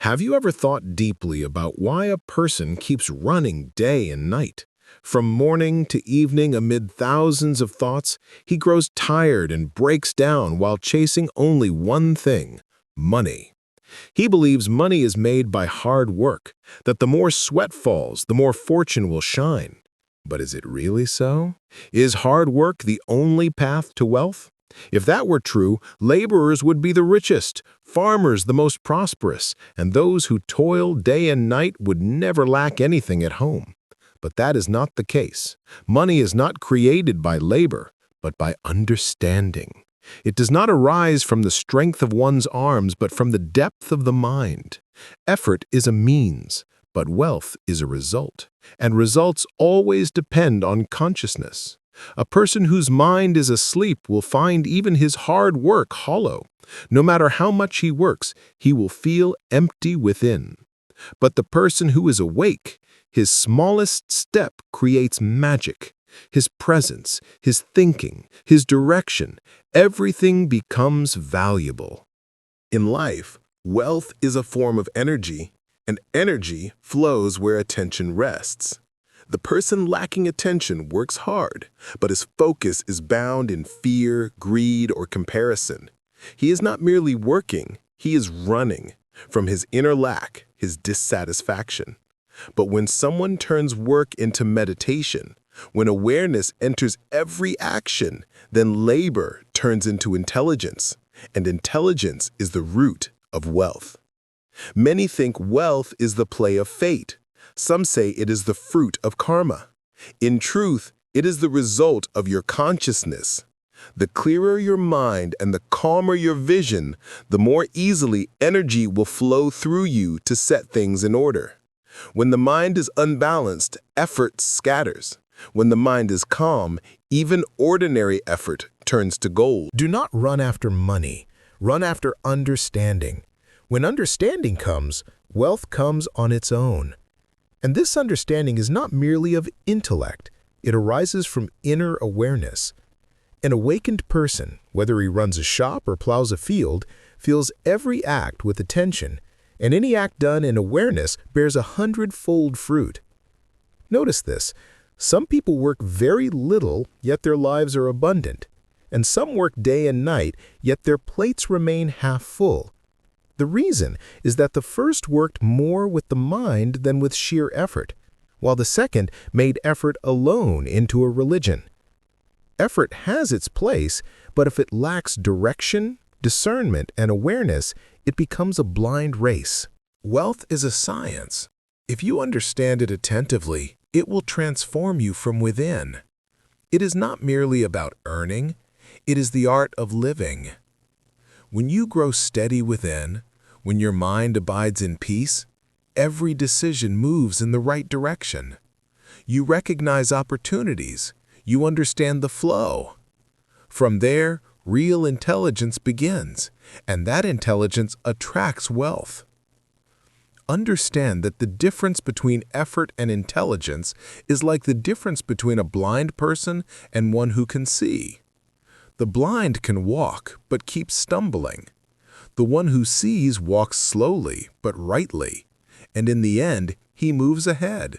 Have you ever thought deeply about why a person keeps running day and night? From morning to evening, amid thousands of thoughts, he grows tired and breaks down while chasing only one thing: money. He believes money is made by hard work, that the more sweat falls, the more fortune will shine. But is it really so? Is hard work the only path to wealth? If that were true, laborers would be the richest, farmers the most prosperous, and those who toil day and night would never lack anything at home. But that is not the case. Money is not created by labor, but by understanding. It does not arise from the strength of one's arms, but from the depth of the mind. Effort is a means, but wealth is a result, and results always depend on consciousness. A person whose mind is asleep will find even his hard work hollow. No matter how much he works, he will feel empty within. But the person who is awake, his smallest step creates magic. His presence, his thinking, his direction, everything becomes valuable. In life, wealth is a form of energy, and energy flows where attention rests. The person lacking attention works hard, but his focus is bound in fear, greed, or comparison. He is not merely working, he is running from his inner lack, his dissatisfaction. But when someone turns work into meditation, when awareness enters every action, then labor turns into intelligence, and intelligence is the root of wealth. Many think wealth is the play of fate. Some say it is the fruit of karma. In truth, it is the result of your consciousness. The clearer your mind and the calmer your vision, the more easily energy will flow through you to set things in order. When the mind is unbalanced, effort scatters. When the mind is calm, even ordinary effort turns to gold. Do not run after money. Run after understanding. When understanding comes, wealth comes on its own. And this understanding is not merely of intellect. It arises from inner awareness. An awakened person, whether he runs a shop or plows a field, feels every act with attention, and any act done in awareness bears 100-fold fruit. Notice this. Some people work very little, yet their lives are abundant. And some work day and night, yet their plates remain half full. The reason is that the first worked more with the mind than with sheer effort, while the second made effort alone into a religion. Effort has its place, but if it lacks direction, discernment, and awareness, it becomes a blind race. Wealth is a science. If you understand it attentively, it will transform you from within. It is not merely about earning, it is the art of living. When you grow steady within, when your mind abides in peace, every decision moves in the right direction. You recognize opportunities, you understand the flow. From there, real intelligence begins, and that intelligence attracts wealth. Understand that the difference between effort and intelligence is like the difference between a blind person and one who can see. The blind can walk, but keeps stumbling. The one who sees walks slowly, but rightly, and in the end, he moves ahead.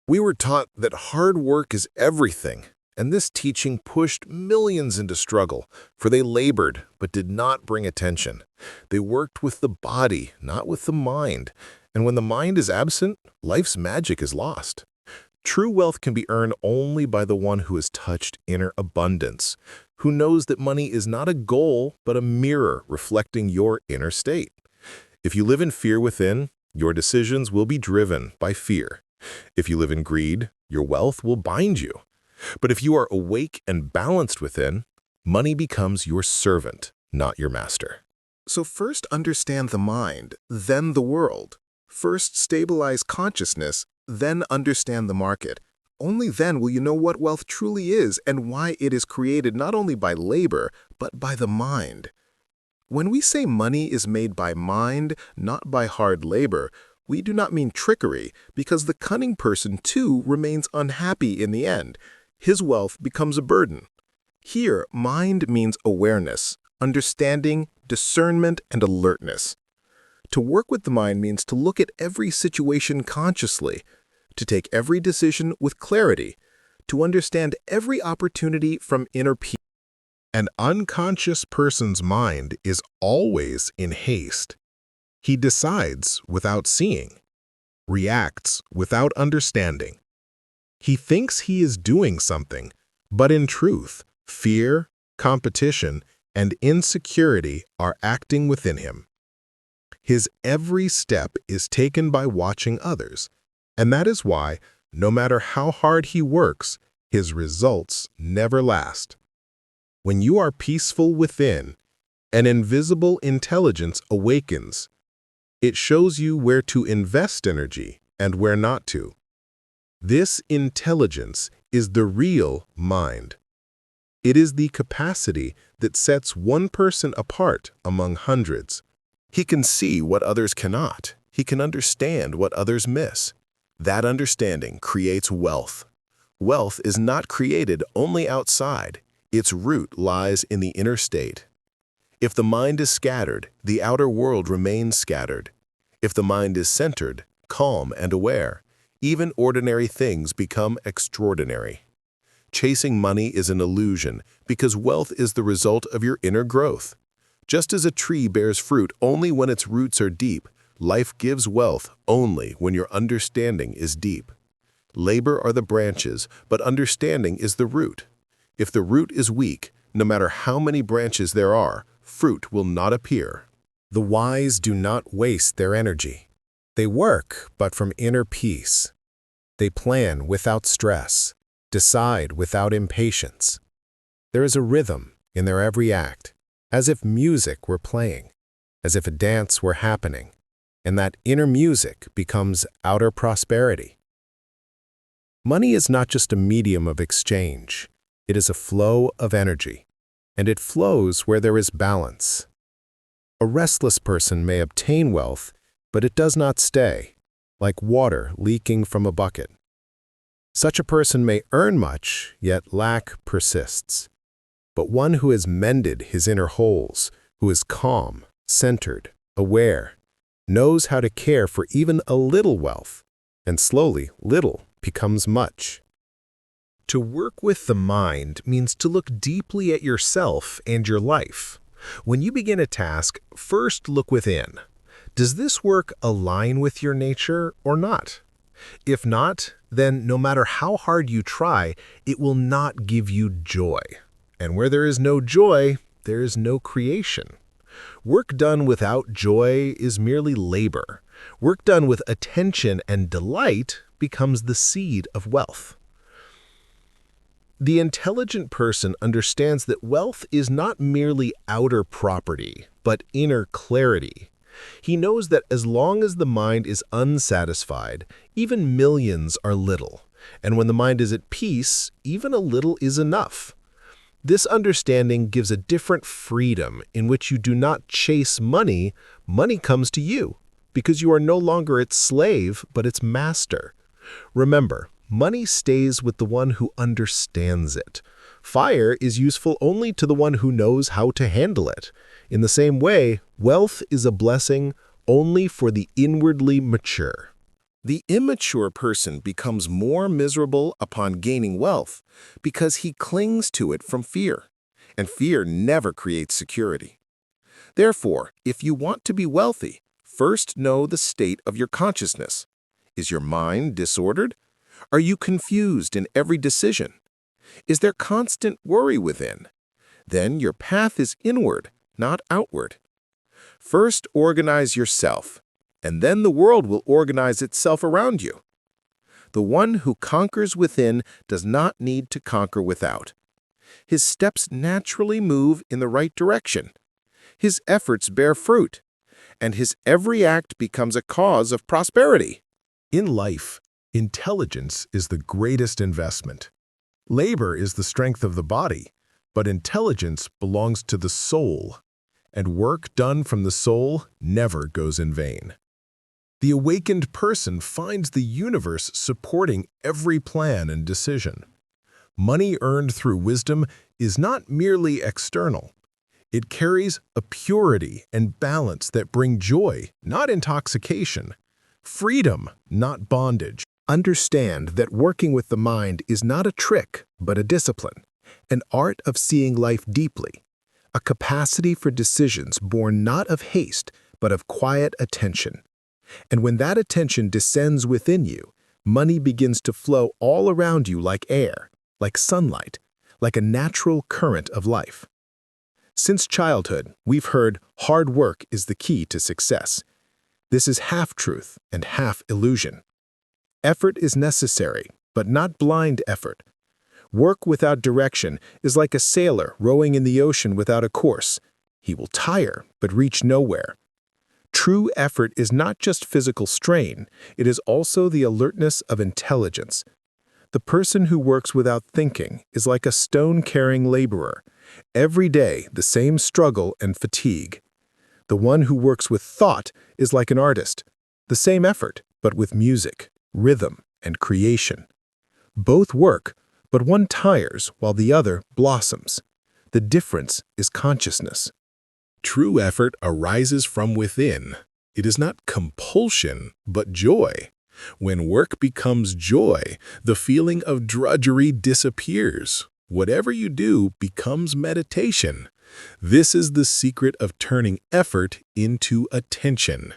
We were taught that hard work is everything, and this teaching pushed millions into struggle, for they labored but did not bring attention. They worked with the body, not with the mind, and when the mind is absent, life's magic is lost. True wealth can be earned only by the one who has touched inner abundance, who knows that money is not a goal but a mirror reflecting your inner state. If you live in fear within, your decisions will be driven by fear. If you live in greed, your wealth will bind you. But if you are awake and balanced within, money becomes your servant, not your master. So first understand the mind, then the world. First stabilize consciousness, then understand the market. Only then will you know what wealth truly is and why it is created not only by labor, but by the mind. When we say money is made by mind, not by hard labor, we do not mean trickery, because the cunning person too remains unhappy in the end. His wealth becomes a burden. Here, mind means awareness, understanding, discernment, and alertness. To work with the mind means to look at every situation consciously, to take every decision with clarity, to understand every opportunity from inner peace. An unconscious person's mind is always in haste. He decides without seeing, reacts without understanding. He thinks he is doing something, but in truth, fear, competition, and insecurity are acting within him. His every step is taken by watching others, and that is why, no matter how hard he works, his results never last. When you are peaceful within, an invisible intelligence awakens. It shows you where to invest energy and where not to. This intelligence is the real mind. It is the capacity that sets one person apart among hundreds. He can see what others cannot. He can understand what others miss. That understanding creates wealth. Wealth is not created only outside. Its root lies in the inner state. If the mind is scattered, the outer world remains scattered. If the mind is centered, calm, and aware, even ordinary things become extraordinary. Chasing money is an illusion because wealth is the result of your inner growth. Just as a tree bears fruit only when its roots are deep, life gives wealth only when your understanding is deep. Labor are the branches, but understanding is the root. If the root is weak, no matter how many branches there are, fruit will not appear. The wise do not waste their energy. They work, but from inner peace. They plan without stress, decide without impatience. There is a rhythm in their every act, as if music were playing, as if a dance were happening, and that inner music becomes outer prosperity. Money is not just a medium of exchange. It is a flow of energy, and it flows where there is balance. A restless person may obtain wealth, but it does not stay, like water leaking from a bucket. Such a person may earn much, yet lack persists. But one who has mended his inner holes, who is calm, centered, aware, knows how to care for even a little wealth, and slowly little becomes much. To work with the mind means to look deeply at yourself and your life. When you begin a task, first look within. Does this work align with your nature or not? If not, then no matter how hard you try, it will not give you joy. And where there is no joy, there is no creation. Work done without joy is merely labor. Work done with attention and delight becomes the seed of wealth. The intelligent person understands that wealth is not merely outer property, but inner clarity. He knows that as long as the mind is unsatisfied, even millions are little, and when the mind is at peace, even a little is enough. This understanding gives a different freedom in which you do not chase money, money comes to you, because you are no longer its slave, but its master. Remember, money stays with the one who understands it. Fire is useful only to the one who knows how to handle it. In the same way, wealth is a blessing only for the inwardly mature. The immature person becomes more miserable upon gaining wealth because he clings to it from fear, and fear never creates security. Therefore, if you want to be wealthy, first know the state of your consciousness. Is your mind disordered? Are you confused in every decision? Is there constant worry within? Then your path is inward, not outward. First organize yourself, and then the world will organize itself around you. The one who conquers within does not need to conquer without. His steps naturally move in the right direction. His efforts bear fruit, and his every act becomes a cause of prosperity. In life, intelligence is the greatest investment. Labor is the strength of the body, but intelligence belongs to the soul, and work done from the soul never goes in vain. The awakened person finds the universe supporting every plan and decision. Money earned through wisdom is not merely external. It carries a purity and balance that bring joy, not intoxication, freedom, not bondage. Understand that working with the mind is not a trick, but a discipline, an art of seeing life deeply, a capacity for decisions born not of haste, but of quiet attention. And when that attention descends within you, money begins to flow all around you like air, like sunlight, like a natural current of life. Since childhood, we've heard hard work is the key to success. This is half truth and half illusion. Effort is necessary, but not blind effort. Work without direction is like a sailor rowing in the ocean without a course. He will tire, but reach nowhere. True effort is not just physical strain, it is also the alertness of intelligence. The person who works without thinking is like a stone-carrying laborer. Every day, the same struggle and fatigue. The one who works with thought is like an artist. The same effort, but with music, rhythm, and creation. Both work, but one tires while the other blossoms. The difference is consciousness. True effort arises from within. It is not compulsion, but joy. When work becomes joy, the feeling of drudgery disappears. Whatever you do becomes meditation. This is the secret of turning effort into attention.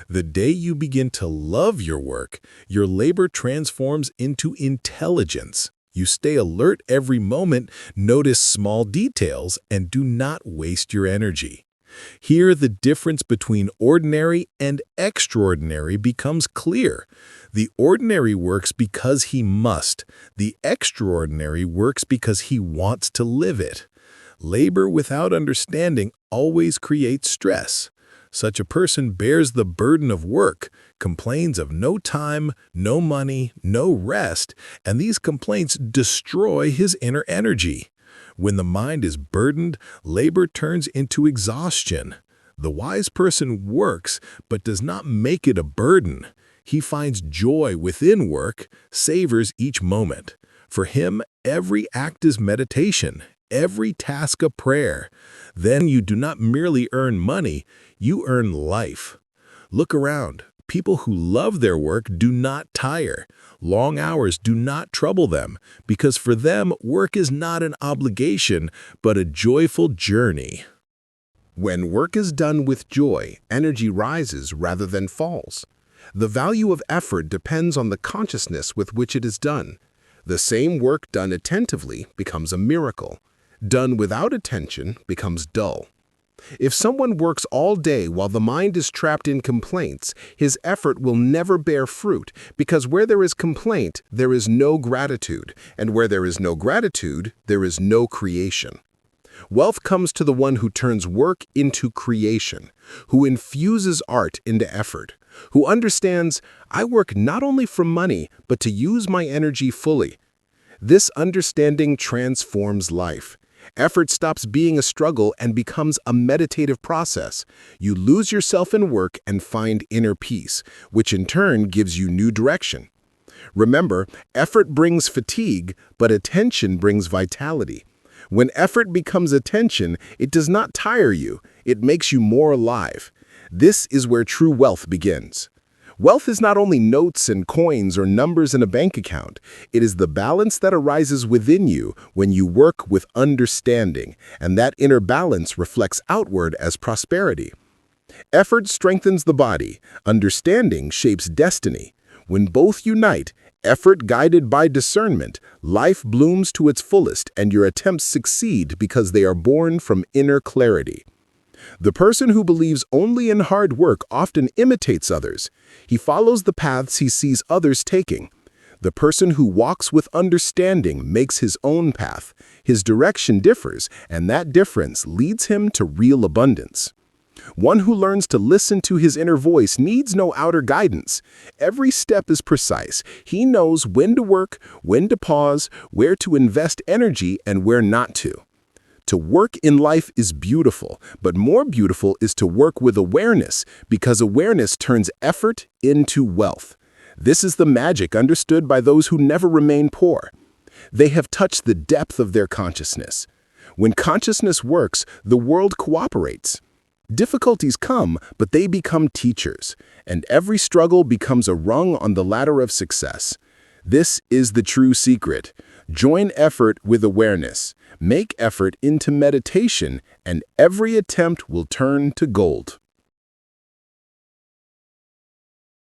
The day you begin to love your work, your labor transforms into intelligence. You stay alert every moment, notice small details, and do not waste your energy. Here, the difference between ordinary and extraordinary becomes clear. The ordinary works because he must. The extraordinary works because he wants to live it. Labor without understanding always creates stress. Such a person bears the burden of work, complains of no time, no money, no rest, and these complaints destroy his inner energy. When the mind is burdened, labor turns into exhaustion. The wise person works, but does not make it a burden. He finds joy within work, savors each moment. For him, every act is meditation, every task a prayer. Then you do not merely earn money, you earn life. Look around. People who love their work do not tire. Long hours do not trouble them, because for them, work is not an obligation, but a joyful journey. When work is done with joy, energy rises rather than falls. The value of effort depends on the consciousness with which it is done. The same work done attentively becomes a miracle. Done without attention becomes dull. If someone works all day while the mind is trapped in complaints, his effort will never bear fruit, because where there is complaint, there is no gratitude, and where there is no gratitude, there is no creation. Wealth comes to the one who turns work into creation, who infuses art into effort, who understands, I work not only for money, but to use my energy fully. This understanding transforms life. Effort stops being a struggle and becomes a meditative process. You lose yourself in work and find inner peace, which in turn gives you new direction. Remember, effort brings fatigue, but attention brings vitality. When effort becomes attention, it does not tire you, it makes you more alive. This is where true wealth begins. Wealth is not only notes and coins or numbers in a bank account. It is the balance that arises within you when you work with understanding, and that inner balance reflects outward as prosperity. Effort strengthens the body. Understanding shapes destiny. When both unite, effort guided by discernment, life blooms to its fullest, and your attempts succeed because they are born from inner clarity. The person who believes only in hard work often imitates others. He follows the paths he sees others taking. The person who walks with understanding makes his own path. His direction differs, and that difference leads him to real abundance. One who learns to listen to his inner voice needs no outer guidance. Every step is precise. He knows when to work, when to pause, where to invest energy, and where not to. To work in life is beautiful, but more beautiful is to work with awareness, because awareness turns effort into wealth. This is the magic understood by those who never remain poor. They have touched the depth of their consciousness. When consciousness works, the world cooperates. Difficulties come, but they become teachers, and every struggle becomes a rung on the ladder of success. This is the true secret. Join effort with awareness. Make effort into meditation, and every attempt will turn to gold.